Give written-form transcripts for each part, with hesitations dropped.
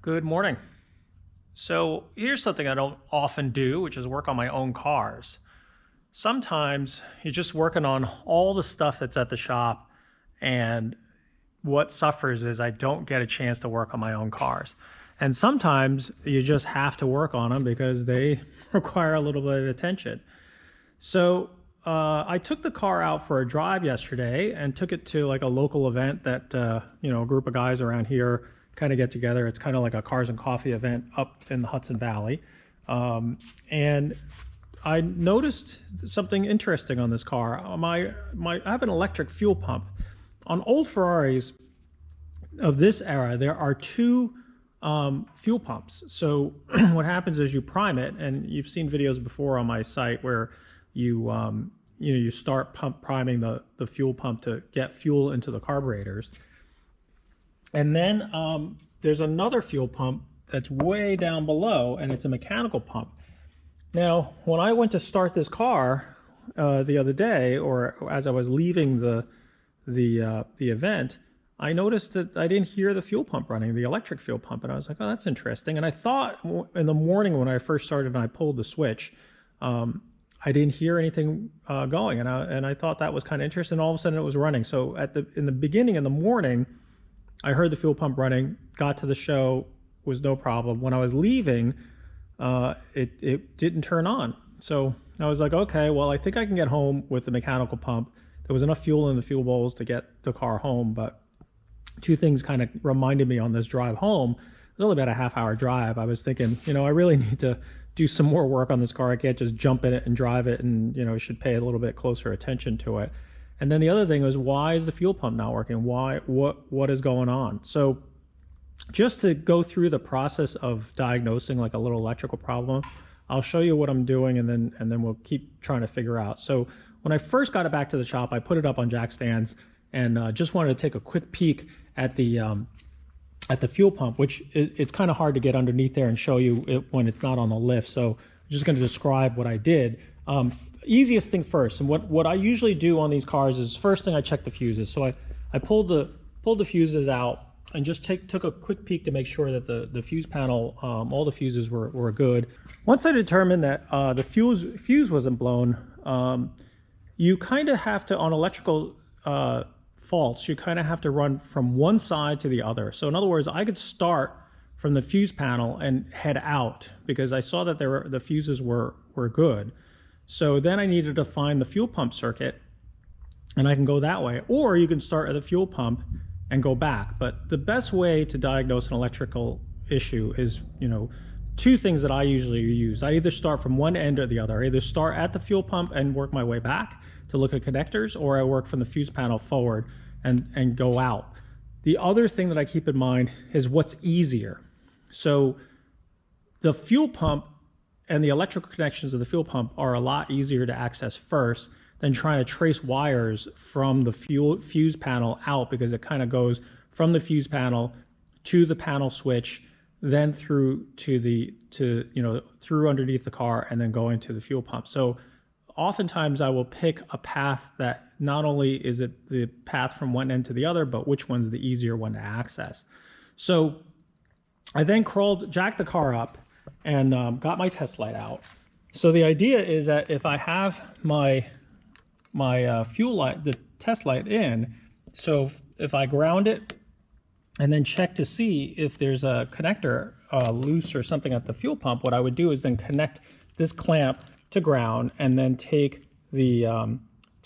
Good morning. So here's something I don't often do, which is work on my own cars. Sometimes you're just working on all the stuff that's at the shop, and what suffers is I don't get a chance to work on my own cars. And sometimes you just have to work on them because they require a little bit of attention. So I took the car out for a drive yesterday and took it to like a local event that a group of guys around here kind of get together. It's kind of like a cars and coffee event up in the Hudson Valley, and I noticed something interesting on this car. I have an electric fuel pump. On old Ferraris of this era, there are two fuel pumps. So what happens is you prime it, and you've seen videos before on my site where you start priming the fuel pump to get fuel into the carburetors. And then there's another fuel pump that's way down below, and it's a mechanical pump. Now, when I went to start this car the other day, or as I was leaving the event, I noticed that I didn't hear the fuel pump running, the electric fuel pump, and I was like, oh, that's interesting. And I thought in the morning when I first started and I pulled the switch, I didn't hear anything going, and I thought that was kind of interesting. All of a sudden, it was running. So in the beginning in the morning, I heard the fuel pump running. Got to the show, was no problem. When I was leaving, it didn't turn on. So I was like, okay, well, I think I can get home with the mechanical pump. There was enough fuel in the fuel bowls to get the car home, but two things kind of reminded me on this drive home. It was only about a half-hour drive. I was thinking, I really need to do some more work on this car. I can't just jump in it and drive it, and I should pay a little bit closer attention to it. And then the other thing was, why is the fuel pump not working? What is going on? So just to go through the process of diagnosing like a little electrical problem, I'll show you what I'm doing, and then we'll keep trying to figure out. So when I first got it back to the shop, I put it up on jack stands and just wanted to take a quick peek at the fuel pump, which it's kind of hard to get underneath there and show you it when it's not on the lift. So I'm just going to describe what I did. Easiest thing first, and what I usually do on these cars is, first thing, I check the fuses. So I pulled the fuses out and just took a quick peek to make sure that the fuse panel, all the fuses were good. Once I determined that the fuse wasn't blown, you kind of have to, on electrical faults, you kind of have to run from one side to the other. So in other words, I could start from the fuse panel and head out because I saw that the fuses were good. So then I needed to find the fuel pump circuit, and I can go that way. Or you can start at the fuel pump and go back. But the best way to diagnose an electrical issue is, two things that I usually use. I either start from one end or the other. I either start at the fuel pump and work my way back to look at connectors, or I work from the fuse panel forward and go out. The other thing that I keep in mind is what's easier. So the fuel pump and the electrical connections of the fuel pump are a lot easier to access first than trying to trace wires from the fuse panel out, because it kind of goes from the fuse panel to the panel switch, then through through underneath the car, and then going to the fuel pump. So oftentimes I will pick a path that not only is it the path from one end to the other, but which one's the easier one to access. So I then jacked the car up and got my test light out. So the idea is that if I have my fuel light, the test light in, so if I ground it and then check to see if there's a connector loose or something at the fuel pump, what I would do is then connect this clamp to ground and then take the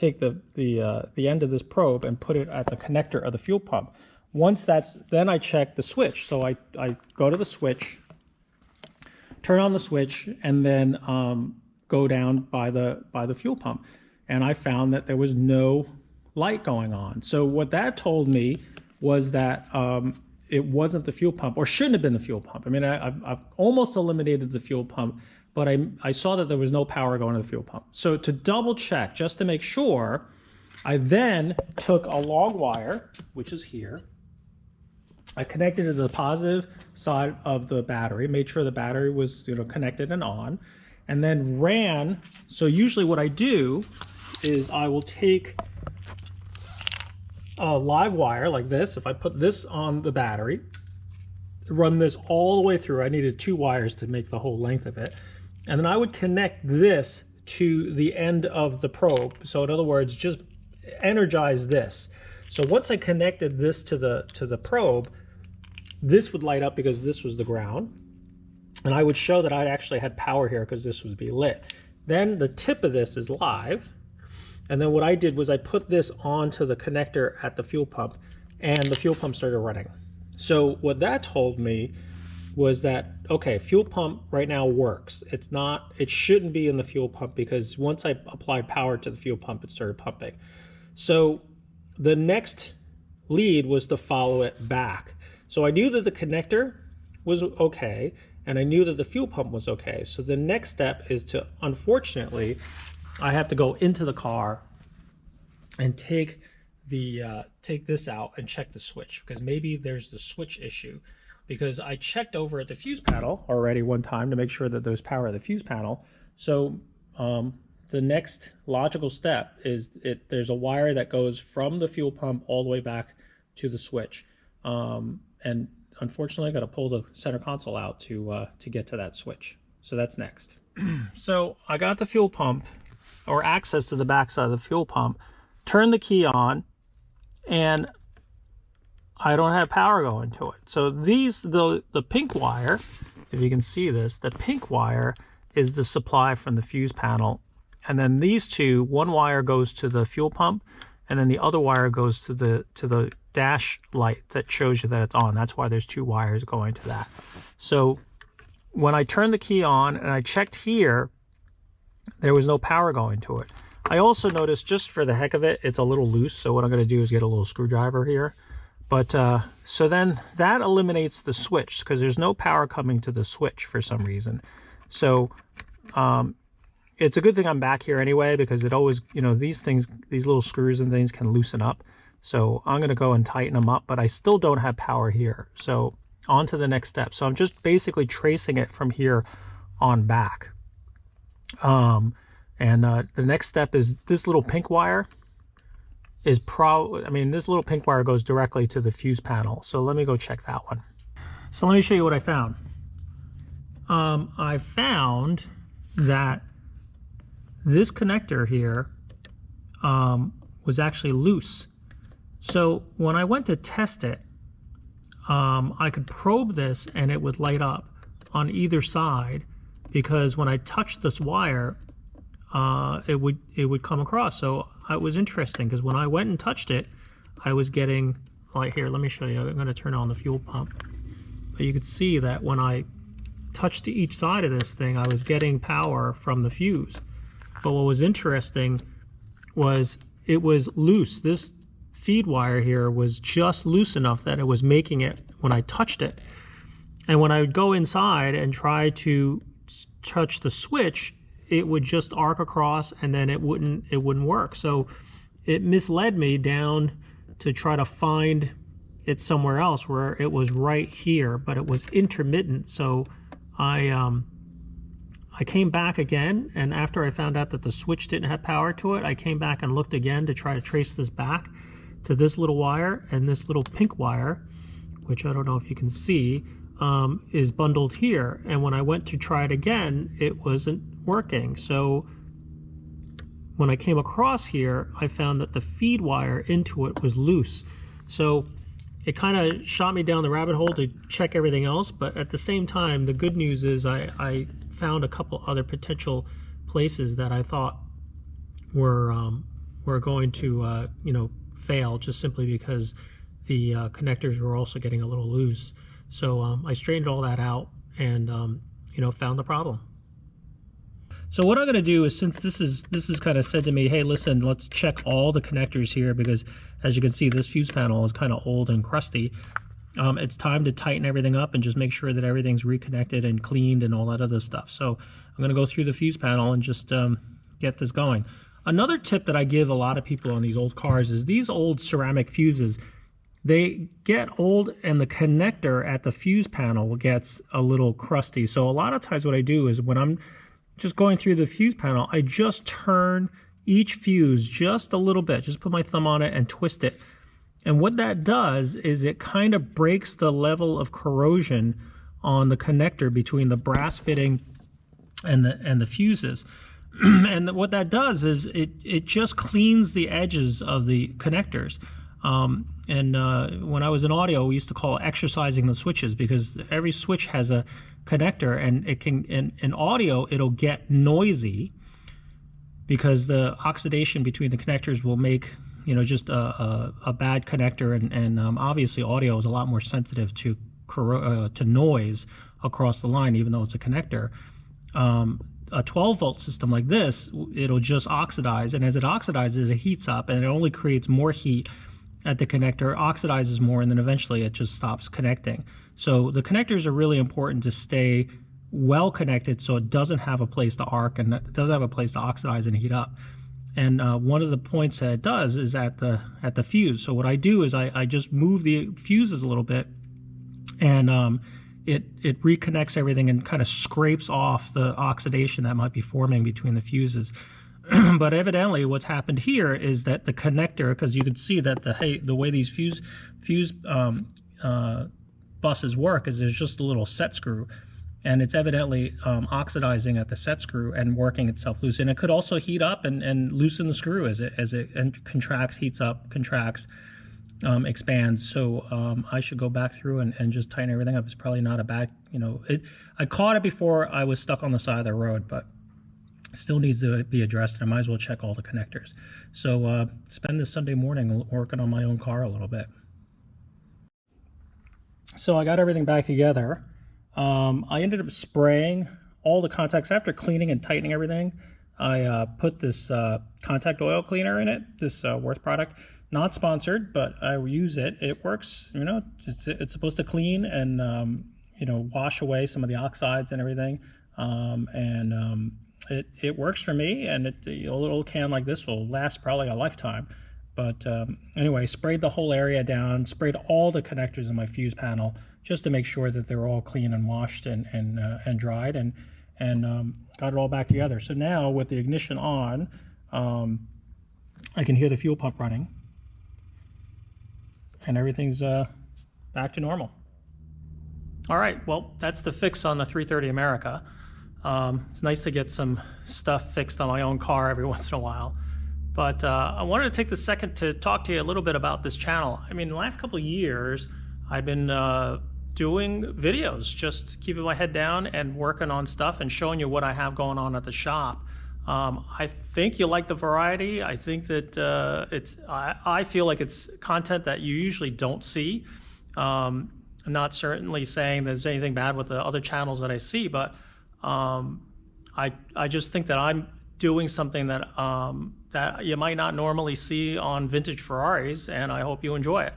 end of this probe and put it at the connector of the fuel pump. Once then I check the switch. So I go to the switch, turn on the switch, and then go down by the fuel pump. And I found that there was no light going on. So what that told me was that it wasn't the fuel pump, or shouldn't have been the fuel pump. I mean, I've almost eliminated the fuel pump, but I saw that there was no power going to the fuel pump. So to double check, just to make sure, I then took a long wire, which is here. I connected to the positive side of the battery, made sure the battery was connected and on, and then ran. So usually what I do is I will take a live wire like this. If I put this on the battery, run this all the way through. I needed 2 wires to make the whole length of it. And then I would connect this to the end of the probe. So in other words, just energize this. So once I connected this to the probe, this would light up because this was the ground. And I would show that I actually had power here because this would be lit. Then the tip of this is live. And then what I did was I put this onto the connector at the fuel pump, and the fuel pump started running. So what that told me was that, okay, fuel pump right now works. It shouldn't be in the fuel pump, because once I applied power to the fuel pump, it started pumping. So the next lead was to follow it back. So I knew that the connector was okay, and I knew that the fuel pump was okay. So the next step is to, unfortunately, I have to go into the car and take this out and check the switch, because maybe there's the switch issue. Because I checked over at the fuse panel already one time to make sure that there's power at the fuse panel. So the next logical step is there's a wire that goes from the fuel pump all the way back to the switch. And unfortunately, I got to pull the center console out to get to that switch. So that's next. So I got the fuel pump, or access to the backside of the fuel pump, turned the key on, and I don't have power going to it. So the pink wire, if you can see this, the pink wire is the supply from the fuse panel. And then these two, one wire goes to the fuel pump, and then the other wire goes to the dash light that shows you that it's on. That's why there's 2 wires going to that. So when I turned the key on and I checked here, there was no power going to it. I also noticed, just for the heck of it, it's a little loose. So what I'm going to do is get a little screwdriver here. But so then that eliminates the switch, because there's no power coming to the switch for some reason. So it's a good thing I'm back here anyway, because it always, these little screws and things can loosen up. So I'm going to go and tighten them up, but I still don't have power here. So on to the next step. So I'm just basically tracing it from here on back. The next step is this little pink wire is this little pink wire goes directly to the fuse panel. So let me go check that one. So let me show you what I found. I found that this connector here was actually loose. So when I went to test it, I could probe this and it would light up on either side, because when I touched this wire, it would come across. So it was interesting, because when I went and touched it, I was getting, like, here, let me show you. I'm going to turn on the fuel pump. But you could see that when I touched each side of this thing, I was getting power from the fuse. But what was interesting was it was loose. This feed wire here was just loose enough that it was making it when I touched it. And when I would go inside and try to touch the switch, it would just arc across, and then it wouldn't work. So it misled me down to try to find it somewhere else, where it was right here, but it was intermittent. So I came back again, and after I found out that the switch didn't have power to it, I came back and looked again to try to trace this back to this little wire, and this little pink wire, which I don't know if you can see, is bundled here. And when I went to try it again, it wasn't working. So when I came across here, I found that the feed wire into it was loose. So it kind of shot me down the rabbit hole to check everything else. But at the same time, the good news is I found a couple other potential places that I thought were going to fail, just simply because the connectors were also getting a little loose. So I straightened all that out and found the problem. So what I'm going to do is, since this is kind of said to me, hey, listen, let's check all the connectors here, because as you can see, this fuse panel is kind of old and crusty. It's time to tighten everything up and just make sure that everything's reconnected and cleaned and all that other stuff. So I'm going to go through the fuse panel and just get this going. Another tip that I give a lot of people on these old cars is these old ceramic fuses, they get old and the connector at the fuse panel gets a little crusty. So a lot of times what I do is, when I'm just going through the fuse panel, I just turn each fuse just a little bit, just put my thumb on it and twist it. And what that does is it kind of breaks the level of corrosion on the connector between the brass fitting and the fuses. And what that does is it just cleans the edges of the connectors. When I was in audio, we used to call it exercising the switches, because every switch has a connector, and it can, in audio, it'll get noisy because the oxidation between the connectors will make, you know, just a bad connector, and obviously audio is a lot more sensitive to noise across the line, even though it's a connector. A 12-volt system like this, it'll just oxidize, and as it oxidizes, it heats up, and it only creates more heat at the connector, oxidizes more, and then eventually it just stops connecting. So the connectors are really important to stay well connected, so it doesn't have a place to arc, and it doesn't have a place to oxidize and heat up. And one of the points that it does is at the fuse. So what I do is I just move the fuses a little bit, and it reconnects everything and kind of scrapes off the oxidation that might be forming between the fuses. But evidently what's happened here is that the connector, because you can see that the way these fuse buses work is there's just a little set screw, and it's evidently oxidizing at the set screw and working itself loose. And it could also heat up and loosen the screw as it contracts, heats up, contracts, expands. So I should go back through and just tighten everything up. It's probably not a bad, you know, I caught it before I was stuck on the side of the road, but still needs to be addressed, and I might as well check all the connectors. So spend this Sunday morning working on my own car a little bit. So I got everything back together. I ended up spraying all the contacts after cleaning and tightening everything. I put this contact oil cleaner in it, this Worth product. Not sponsored, but I use it. It works, you know, it's supposed to clean and, you know, wash away some of the oxides and everything. It works for me, and a little can like this will last probably a lifetime. But anyway, sprayed the whole area down, sprayed all the connectors in my fuse panel just to make sure that they're all clean and washed and dried, and got it all back together. So now with the ignition on, I can hear the fuel pump running, and everything's back to normal. All right, well, that's the fix on the 330 America. It's nice to get some stuff fixed on my own car every once in a while. But I wanted to take the second to talk to you a little bit about this channel. I mean, the last couple of years, I've been doing videos, just keeping my head down and working on stuff and showing you what I have going on at the shop. I think you like the variety. I think that I feel like it's content that you usually don't see. I'm not certainly saying there's anything bad with the other channels that I see, but I just think that I'm doing something that that you might not normally see on vintage Ferraris, and I hope you enjoy it.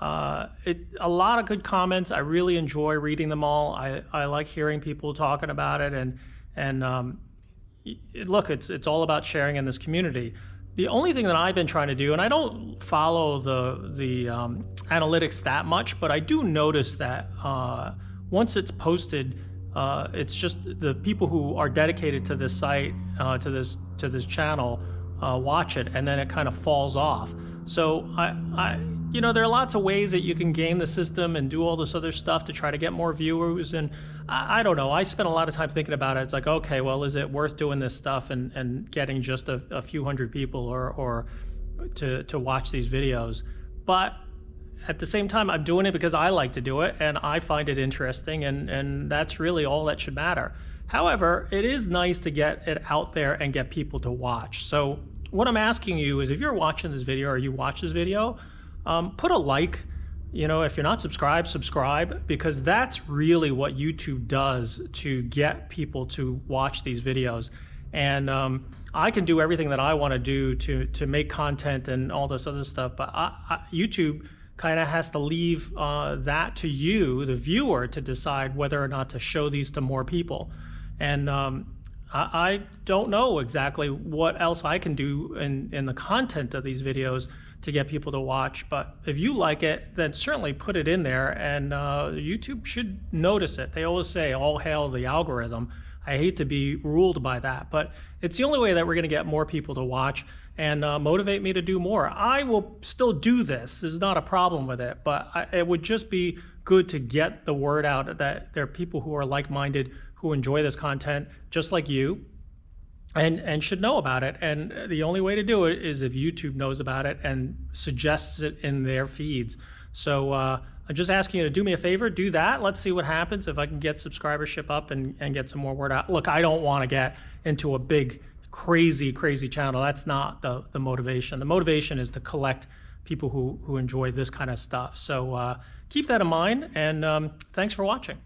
A lot of good comments. I really enjoy reading them all. I like hearing people talking about it, and look, it's all about sharing in this community. The only thing that I've been trying to do, and I don't follow the analytics that much, but I do notice that once it's posted, it's just the people who are dedicated to this site, to this channel, watch it, and then it kind of falls off. So you know, there are lots of ways that you can game the system and do all this other stuff to try to get more viewers, and I don't know. I spent a lot of time thinking about it. It's like, okay, well, is it worth doing this stuff and getting just a few hundred people or to watch these videos? But at the same time, I'm doing it because I like to do it and I find it interesting, and that's really all that should matter. However, it is nice to get it out there and get people to watch. So what I'm asking you is, if you're watching this video or you watch this video, put a like. You know, if you're not subscribed, subscribe, because that's really what YouTube does to get people to watch these videos. And I can do everything that I want to do to make content and all this other stuff, but YouTube kind of has to leave that to you, the viewer, to decide whether or not to show these to more people. And I don't know exactly what else I can do in the content of these videos to get people to watch, but if you like it, then certainly put it in there, and YouTube should notice it. They always say, all hail the algorithm. I hate to be ruled by that, but it's the only way that we're going to get more people to watch. and motivate me to do more. I will still do this. There's not a problem with it, but it would just be good to get the word out that there are people who are like-minded, who enjoy this content just like you, and should know about it. And the only way to do it is if YouTube knows about it and suggests it in their feeds. So I'm just asking you to do me a favor, do that. Let's see what happens if I can get subscribership up and get some more word out. Look, I don't want to get into a big, crazy channel. That's not the motivation. The motivation is to collect people who enjoy this kind of stuff. So keep that in mind, and thanks for watching.